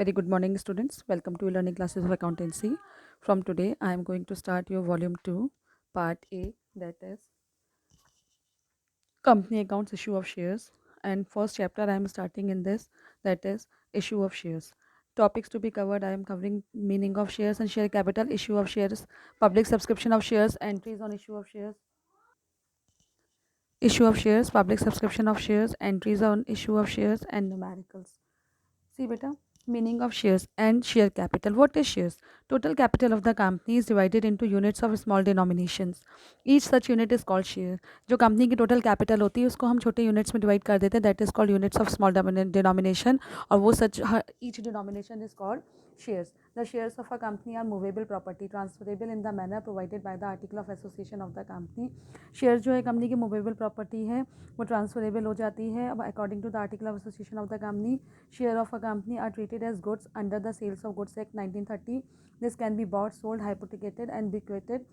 Very good morning, students. Welcome to learning classes of accountancy. From today, I am going to start your volume 2, part A, that is company accounts issue of shares. And first chapter I am starting in this, that is issue of shares. Topics to be covered, I am covering meaning of shares and share capital, issue of shares, public subscription of shares, entries on issue of shares, public subscription of shares, entries on issue of shares, and numericals. See beta, meaning of shares and share capital. What is shares? Total capital of the company is divided into units of small denominations. Each such unit is called share. जो company की total capital होती है उसको हम छोटे units में divide कर देते हैं, that is called units of small denomination, और वो such each denomination is called shares. The shares of a company are movable property, transferable in the manner provided by the article of association of the company. shares जो है company की movable property है, वो transferable हो जाती है अब according to the article of association of the company. Share of a company are treated as goods under the Sales of Goods Act 1930. This can be bought, sold, hypothecated and bequeathed.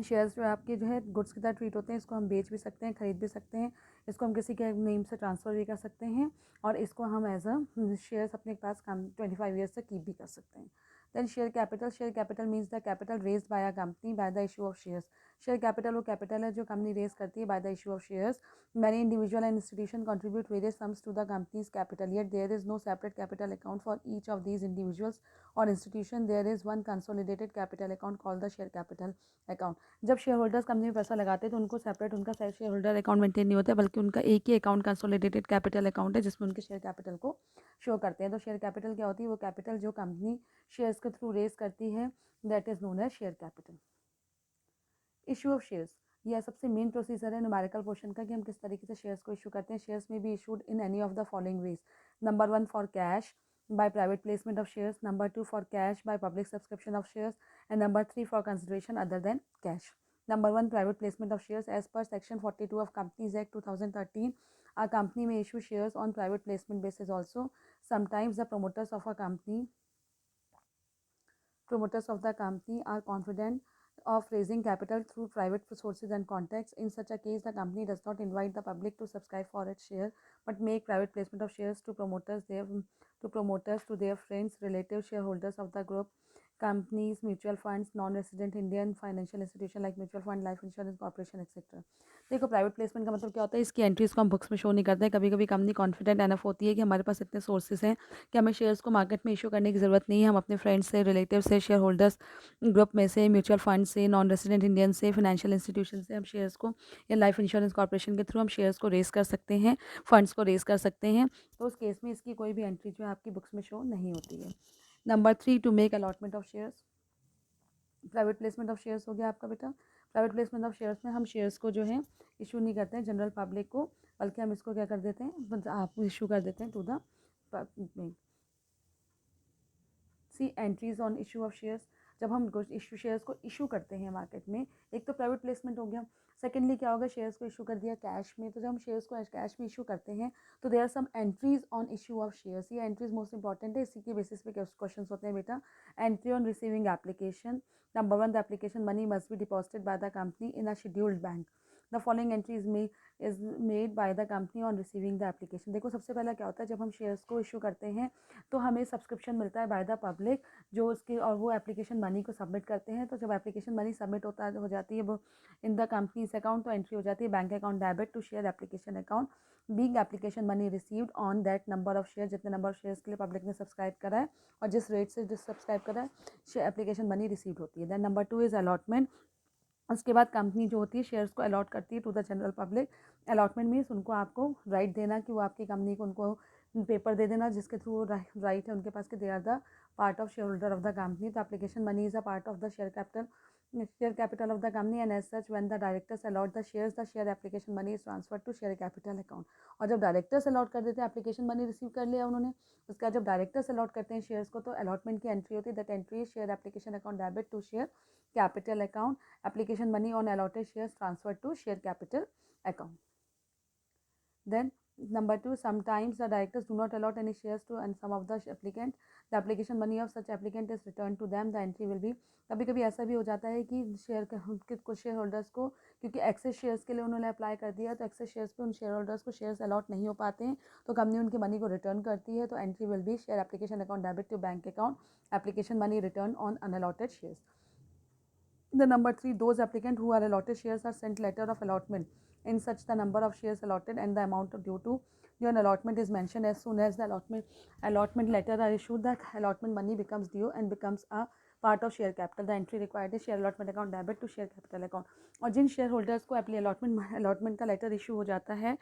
Shares जो है आपके जो है goods की तरह treat होते हैं. इसको हम बेच भी सकते हैं, खरीद भी सकते हैं, इसको हम किसी के नेम से ट्रांसफ़र भी कर सकते हैं, और इसको हम एज अ शेयर्स अपने पास 25 ईयर्स तक कीप भी कर सकते हैं. Then share capital means the capital raised by a company by the issue of shares. Share capital वो कैपिटल है जो कंपनी रेज करती है by the issue of shares. Many individual and institution contribute various sums to the company's capital, yet there is no separate capital account for each of these individuals और institution. There is one consolidated capital account called the share capital account. जब share holders company में पैसा लगाते हैं तो उनको separate उनका share holder account maintain नहीं होता है, बल्कि उनका एक ही अकाउंट कंसोलिडेटेड कैपिटल अकाउंट है जिसमें उनके शेयर कैपिटल को शो करते हैं. तो शेयर कैपिटल क्या होती है? वो कैपिटल जो कंपनी शेयर्स के थ्रू रेज करती है, that is known as share capital. Issue of shares, यह सबसे मेन प्रोसीजर है न्यूमेरिकल पोर्शन का कि हम किस तरीके से शेयर्स को इशू करते हैं. शेयर्स में be issued in any of the following veg. Number 1 for cash by private placement of shares, number 2 for cash by public subscription of shares, and number 3 for consideration other than cash. Number 1 private placement of shares. As per section 42 of Companies Act 2013, a company may issue shares on private placement basis also. Sometimes the promoters of the company are confident of raising capital through private sources and contacts. In such a case, the company does not invite the public to subscribe for its share, but make private placement of shares to promoters, to their friends, relatives, shareholders of the group, companies, mutual funds, non-resident Indian financial institution like mutual fund, life insurance corporation, etc. देखो, private placement का मतलब क्या होता है? इसकी entries को हम books में शो नहीं करते हैं. कभी कभी कंपनी कॉन्फिडेंट एनफ होती है कि हमारे पास इतने सोर्सेज हैं कि हमें शेयर्स को मार्केट में इशू करने की ज़रूरत नहीं है. हम अपने फ्रेंड्स से, रिलेटिव से, शेयर होल्डर्स ग्रुप में से, म्यूचुअल फंड से, नॉन रेजिडेंट इंडियन से, फाइनेंशियल इंस्टीट्यूशन से हम शेयर्स को, या लाइफ इंश्योरेंस कॉर्पोरेशन के थ्रू हम शेयर्स को रेस कर सकते हैं, फंड्स को रेस कर सकते हैं. तो उस केस में इसकी कोई भी एंट्री जो है आपकी बुक्स में शो नहीं होती है. Number 3, to make allotment of shares. Private placement of shares हो गया आपका बेटा. प्राइवेट प्लेसमेंट ऑफ शेयर्स में हम शेयर्स को जो है इशू नहीं करते हैं जनरल पब्लिक को, बल्कि हम इसको क्या कर देते हैं, आप इशू कर देते हैं to the see entries on issue of shares. जब हम इशू शेयर्स को इशू करते हैं मार्केट में, एक तो प्राइवेट प्लेसमेंट हो गया. सेकेंडली क्या होगा, शेयर्स को इशू कर दिया कैश में. तो जब हम शेयर्स को कैश में इशू करते हैं तो there are some entries on issue of shares. ये एंट्रीज मोस्ट इंपॉर्टेंट है, इसी के बेसिस पे क्वेश्चन होते हैं बेटा. Entry on receiving application. Number 1, the application money must be deposited by the company in a scheduled bank. The following entry is made by the company on receiving the application. देखो, सबसे पहला क्या होता है, जब हम शेयर्स को issue करते हैं तो हमें सब्सक्रिप्शन मिलता है बाय द पब्लिक जो उसकी, और वो एप्लीकेशन मनी को सबमिट करते हैं. तो जब एप्लीकेशन मनी सबमिट हो जाती है वो इन द कंपनीज अकाउंट, तो एंट्री हो जाती है bank account debit to share application account. Being application money received on that number of share, जितने नंबर ऑफ शेयर्स के लिए पब्लिक ने सब्सक्राइब करा है और जिस रेट से जिस सब्सक्राइब करा है, एप्लीकेशन मनी रिसीव्ड होती है. Then number 2 is allotment. उसके बाद कंपनी जो होती है शेयर्स को अलॉट करती है to the general public. Allotment means उनको आपको राइट देना कि वो आपकी कंपनी को उनको पेपर दे देना जिसके थ्रू राइट है उनके पास कि they are the part of share holder of the company. तो application money is a part of the share capital of the company, and as such when the directors allot the share application money is transfer to share capital account. और जब directors allot कर देते हैं, application money receive कर लिया उन्होंने, उसके बाद जब डायरेक्टर्स अलॉट करते हैं शेयर्स को, तो अलॉटमेंट की एंट्री होती है. That entry share application account debit to share capital account. Application money on allotted shares transferred to share capital account. Then Number two, sometimes the directors do not allot any shares to and some of the applicant. The application money of such applicant is returned to them. The entry will be, कभी कभी ऐसा भी हो जाता है कि share के कुछ शेयर होल्डर्स को, क्योंकि एक्सेस शेयर्स के लिए उन्होंने अप्लाई कर दिया, तो एक्सेस शेयर्स पे उन शेयर होल्डर्स को शेयर्स अलॉट नहीं हो पाते हैं, तो कंपनी उनके मनी को रिटर्न करती है. तो entry will be share application account debit to bank account, application money return on unallotted shares. The number three, those applicant who are allotted shares are sent letter of allotment. In such, the number of shares allotted and the amount due to your allotment is mentioned. As soon as the allotment letter are issued, that allotment money becomes due and becomes a part of share capital. The entry required is share allotment account debit to share capital account. और जिन share holders को अपनी allotment का letter issue हो जाता है,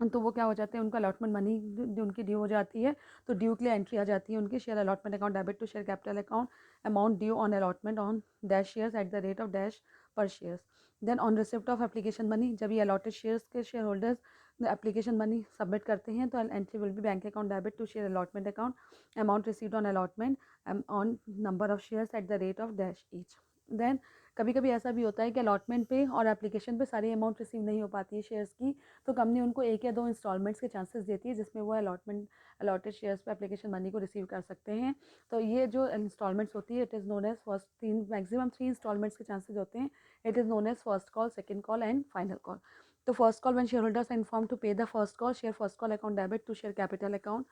तो वो क्या हो जाते हैं, उनका अलॉटमेंट मनी उनकी ड्यू हो जाती है, तो ड्यू के लिए एंट्री आ जाती है उनकी share allotment account debit to share capital account, amount due on allotment on dash shares at the rate of dash per shares. Then on receipt of application money, जब ये अलॉटेड शेयर्स के share holders application money submit करते हैं, तो entry will be bank account debit to share allotment account, amount received on allotment on number of shares at the rate of dash each. Then कभी कभी ऐसा भी होता है कि अलॉटमेंट पे और एप्लीकेशन पे सारी अमाउंट रिसीव नहीं हो पाती है शेयर्स की, तो कंपनी उनको एक या दो इंस्टॉलमेंट्स के चांसेस देती है जिसमें वो अलॉटेड शेयर्स पे एप्लीकेशन मनी को रिसीव कर सकते हैं. तो ये जो इंस्टॉलमेंट्स होती है, it is known as first, maximum 3 instalments के चांसेस होते हैं. It is known as first call, second call and final call. तो first call when share holders are inform to pay the first call, share first call account debit to share capital account.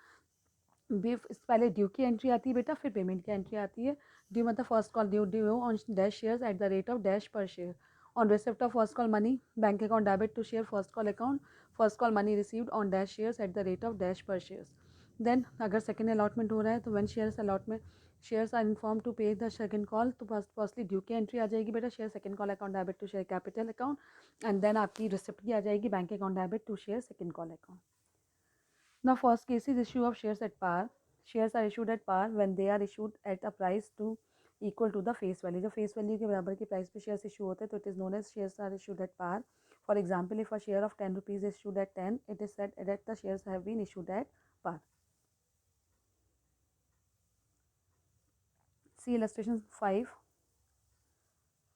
पहले due की entry आती है बेटा, फिर payment की entry आती है. ड्यू मतलब first call, due on dash shares at the rate of dash per share. On receipt of first call money, bank account debit to share first call account, first call money received on dash shares at the rate of dash per shares. Then अगर second allotment हो रहा है, तो one shares allotment shares are inform to pay the second call, तो firstly due की entry आ जाएगी बेटा, share second call account debit to share capital account, and then आपकी रिसिप्ट की आ जाएगी bank account debit to share second call account. Now, first case is issue of shares at par. Shares are issued at par when they are issued at a price to equal to the face value. जो face value के बराबर की price पे shares issue होते हैं, तो it is known as shares are issued at par. For example, if a share of 10 rupees is issued at 10, it is said that the shares have been issued at par. See illustration 5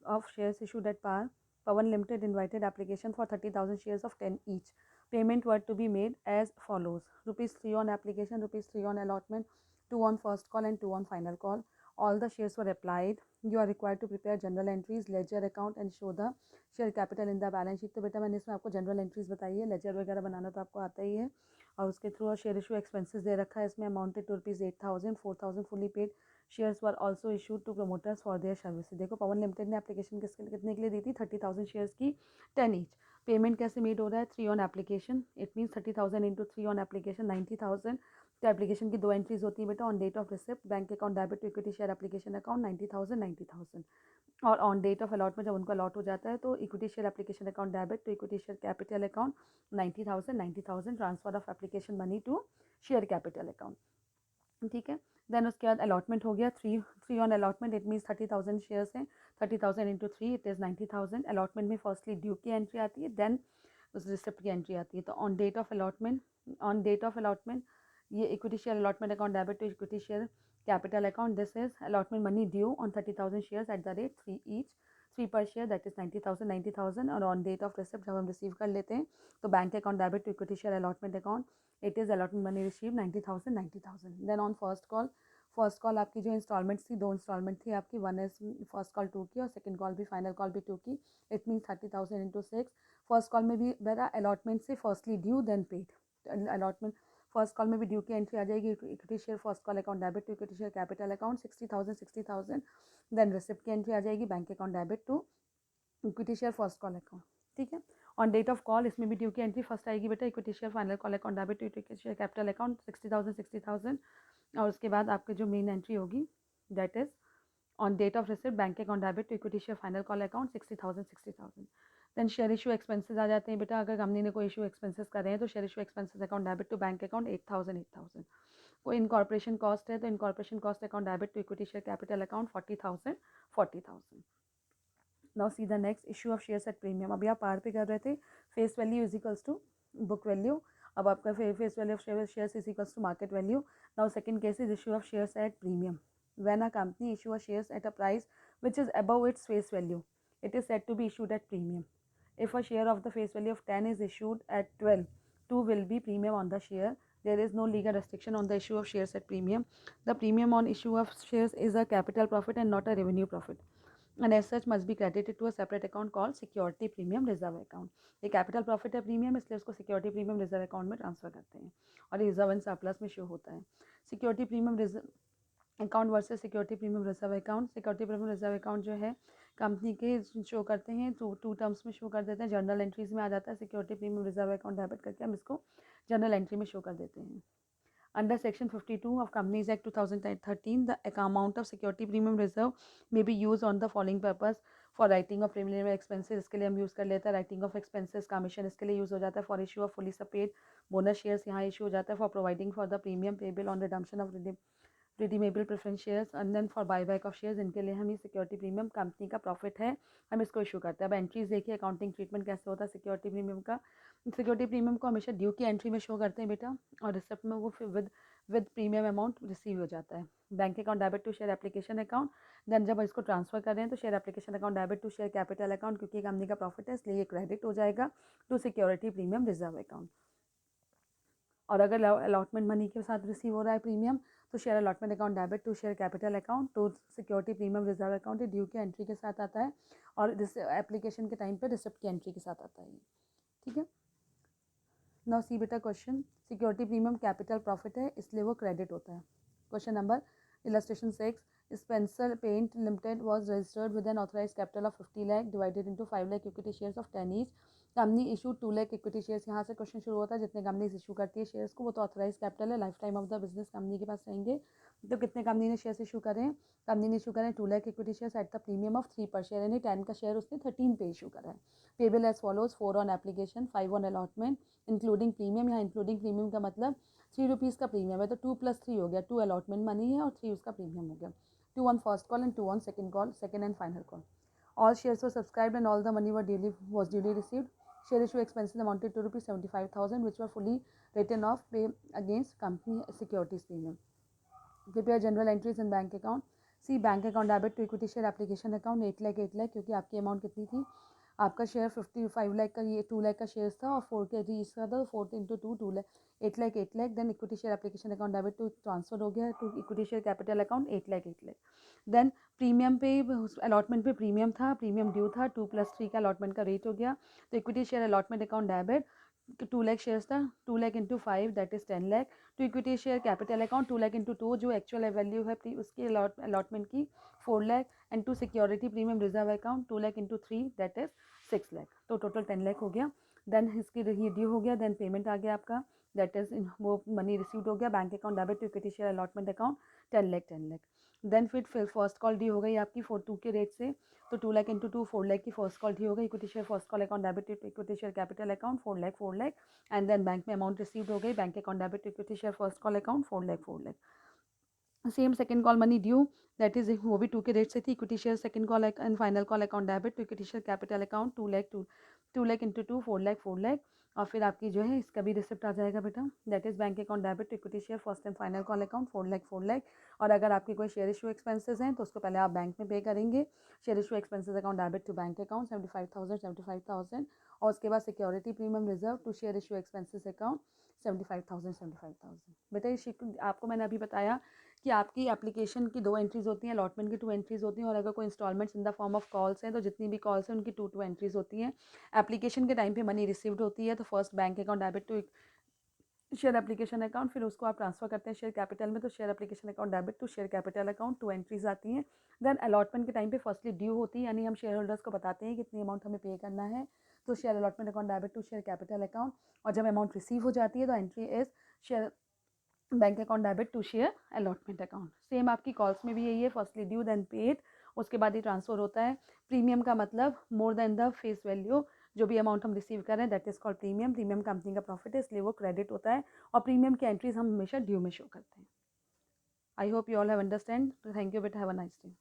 of shares issued at par. Pawan Limited invited application for 30,000 shares of 10 each. Payment were to be made as follows: rupees 3 on application, rupees 3 on allotment, 2 on first call and 2 on final call. All the shares were applied. You are required to prepare general entries, ledger account and show the share capital in the balance sheet. तो बेटा मैंने इसमें आपको general entries बताई है, laser वगैरह बनाना तो आपको आता ही है, और उसके थ्रू शेयर इशू एक्सपेंसेस दे रखा है इसमें, amounted to rupees 8,000, 4,000 fully paid. Shares were also issued to promoters for their services. देखो पवन लिमिटेड ने एप्लीकेशन कितने के लिए दी थी, 30,000 शेयर्स की, 10 ईच. पेमेंट कैसे मेड हो रहा है, 3 on application, it means 30,000 into 3 on application 90,000. तो एप्लीकेशन की दो एंट्रीज होती है बेटा, on date of receipt bank account debit to equity share application account 90,000, और ऑन डेट ऑफ अलॉटमेंट जब उनको अलॉट हो जाता है, तो equity share application account debit to equity share capital account 90,000 transfer of application money to share capital account. ठीक है. Then उसके बाद अलॉटमेंट हो गया, three on allotment, it means 30,000 shares हैं, 30,000 इंटू 3 इट इज़ 90,000. अलॉटमेंट में फर्स्टली ड्यू की entry आती है, देन उस रिसिप्ट की एंट्री आती है. तो ऑन डेट ऑफ अलॉटमेंट ये equity share allotment account debit to equity share capital account, this is allotment money due on 30,000 shares at the rate 3 each, 3 per share, that is 90,000. और on date of receipt जब हम receive कर लेते हैं, तो bank account debit to equity share allotment account, it is allotment money receive 90,000. Then on first call आपकी जो installments थी, 2 इंस्टॉलमेंट थी आपकी, वन इज फर्स्ट कॉल 2 की और सेकंड कॉल भी, फाइनल कॉल भी 2 की. It means 30,000 into 6. First call में भी बेटा अलॉटमेंट से firstly due then paid. Allotment first call में भी ड्यू की एंट्री आ जाएगी, equity share first call account debit to equity share capital account 60,000. Then receipt की एंट्री आ जाएगी, bank account debit to equity share first call account. ठीक है. ऑन डेट ऑफ कॉल इसमें भी ड्यू की एंट्री फर्स्ट आएगी बेटा, equity share final call account debit to equity share capital account 60,000. और उसके बाद आपके जो मेन एंट्री होगी, that is on date of receipt bank account debit to equity share final call account 60,000. Then share issue expenses आ जाते हैं बेटा, अगर कंपनी ने कोई इशू एक्सपेंसेस कर रहे हैं, तो share issue expenses account debit to bank account 8,000. कोई इनकॉर्पोरेशन कॉस्ट है, तो incorporation cost account debit to equity share capital account 40,000. Now see the next issue of shares at premium. अभी आप पार पे कर रहे थे, face value is equals to book value. अब आपका face value of shares is equals to market value. Now second case is issue of shares at premium. When a company issue a shares at a price which is above its face value, it is said to be issued at premium. If a share of the face value of 10 is issued at 12, 2 will be premium on the share. There is no legal restriction on the issue of shares at premium. The premium on issue of shares is a capital profit and not a revenue profit, and as such must be credited to a separate account called security premium reserve account. ये capital profit है premium, इसलिए उसको security premium reserve account में transfer करते हैं और reserve and surplus में show होता है. Security premium reserve account versus security premium reserve account. Security premium reserve account जो है कंपनी के शो करते हैं टू टर्म्स में शो कर देते हैं. जर्नल एंट्रीज में आ जाता है security premium reserve account debit करके हम इसको जर्नल एंट्री में शो कर देते हैं. Under Section 52 of Companies Act 2013, the amount of security premium reserve may be used on the following purpose: for writing of preliminary expenses, इसके लिए हम यूज़ कर लेते हैं. writing of expenses, commission इसके लिए यूज़ हो जाता है. for issue of fully paid bonus shares यहाँ इशू हो जाता है. for providing for the premium payable on redemption of redeemable preference shares and then for buy back of shares, इनके लिए हम ये सिक्योरिटी प्रीमियम कंपनी का प्रॉफिट है हम इसको इशू करते हैं. अब एंट्रीज देखिए अकाउंटिंग ट्रीटमेंट कैसे होता है सिक्योरिटी प्रीमियम का. सिक्योरिटी प्रीमियम को हमेशा ड्यू की एंट्री में शो करते हैं बेटा, और रिसिप्ट में वो फिर विद प्रीमियम अमाउंट रिसीव हो जाता है. Bank account debit to share application account. Then जब इसको ट्रांसफर कर रहे हैं तो share application account debit to share capital account, क्योंकि कंपनी का प्रॉफिट है इसलिए ये क्रेडिट हो जाएगा to security premium reserve account. और अगर अलॉटमेंट मनी के साथ रिसीव हो रहा है प्रीमियम तो share allotment account debit to share capital account to security premium reserve account due की एंट्री के साथ आता है और एप्लीकेशन के टाइम पे रिसिप्ट की एंट्री के साथ आता है. ठीक है. नाउ सी बेटा question. Security premium capital profit है इसलिए वो क्रेडिट होता है. Question number illustration 6. Spencer Paint Limited was registered with an authorized capital of 50 lakh divided into 5 lakh equity shares of 10 each. Company issue 2 lakh equity shares. यहाँ से question शुरू होता है जितने कंपनी इशू करती है शेयर्स को वो तो ऑथराइज कैपिटल है, life time of the business company के पास रहेंगे. तो कितने कंपनी ने शेयर्स इशू करें? कंपनी ने इशू करें 2 lakh equity shares at the premium of 3 per share, यानी 10 का शेयर उसने 13 पे इशू करा है. Payable as follows: 4 on application, 5 on allotment including premium. यहाँ इंक्लूडिंग प्रीमियम का मतलब 3 रुपीज़ का प्रीमियम है तो 2 + 3 हो गया, 2 अलॉटमेंट मनी है और 3 उसका प्रीमियम हो गया. 2 on first call and 2 on second call, second and final call. All shares were subscribed and all the money was duly received. Share issue expenses amounted to rupees 75,000 which were fully written off pay against company securities premium. Prepare general entries in bank account. See bank account debit to equity share application account 8 lakh क्योंकि आपकी amount कितनी थी? आपका share 55 lakh का, ये 2 लाख का share था और 4 के रीच का था, 4 into 2 2 lakh 8 lakh. Then equity share application account debit to transfer हो गया to equity share capital account 8 lakh. Then premium पे अलॉटमेंट पे प्रीमियम था, प्रीमियम ड्यू था, 2 + 3 का अलॉटमेंट का रेट हो गया तो equity share allotment account debit 2 lakh shares था, 2 lakh into 5 that is 10 lakh. To equity share capital account 2 lakh into 2 जो एक्चुअल वैल्यू है उसकी अलॉटमेंट की 4 lakh. And to security premium reserve account 2 lakh into 3 that is 6 lakh. तो टोटल 10 लाख हो गया. देन इसकी ड्यू हो गया, देन पेमेंट आ गया आपका दैट इज वो मनी रिसीव्ड हो गया. Bank account debit to equity share allotment account 10 lakh. Then फिर फर्स्ट कॉल ड्यू हो गई आपकी 4 के रेट से तो 2 लाख इंटू 2 4 लाख की फर्स्ट कॉल ड्यू हो गई. Equity share first call account debit to equity share capital account 4 lakh. And then bank में अमाउंट रिसीव्ड हो गई. Bank account debit to equity share first call account 4 lakh. Same second call money due that is वो भी 2 के rate से थी. Equity share second call and final call account debit to equity share capital account 2 lakh into 2 4 lakh. और फिर आपकी जो है इसका भी रिसिप्ट आ जाएगा बेटा that is bank account debit to equity share first and final call account 4 lakh. और अगर आपके कोई शेयर इशू एक्सपेंसेस हैं तो उसको पहले आप बैंक में पे करेंगे. Share issue expenses account debit to bank account 75,000 और उसके बाद security premium reserve to share issue expenses account 75,000. बेटा ये आपको मैंने अभी बताया कि आपकी एप्लीकेशन की 2 एंट्रीज होती हैं, अलॉटमेंट की 2 एंट्रीज होती हैं और अगर कोई installments in the form of calls हैं तो जितनी भी कॉल्स हैं उनकी 2 एंट्रीज होती हैं. एप्लीकेशन के टाइम पे मनी रिसीव्ड होती है तो first bank account debit to share application account, फिर उसको आप ट्रांसफर करते हैं शेयर कैपिटल में तो share application account debit to share capital account 2 entries आती हैं. देन अलॉटमेंट के टाइम पे फर्स्टली ड्यू होती है यानी हम शेयर होल्डर्स को बताते हैं कितनी अमाउंट हमें पे करना है तो share allotment account debit to share capital account. और जब अमाउंट रिसीव हो जाती है तो entry is share bank account debit to share allotment account. Same आपकी कॉल्स में भी यही है, फर्स्टली ड्यू देन पेड उसके बाद ही ट्रांसफर होता है. प्रीमियम का मतलब more than the face value, जो भी अमाउंट हम रिसीव कर रहे हैं that is called premium. Premium company का प्रॉफिट है इसलिए वो क्रेडिट होता है और प्रीमियम की एंट्रीज हम हमेशा ड्यू में शो करते हैं. I hope you all have understand. Thank you बेटा, हैव अ नाइस डे.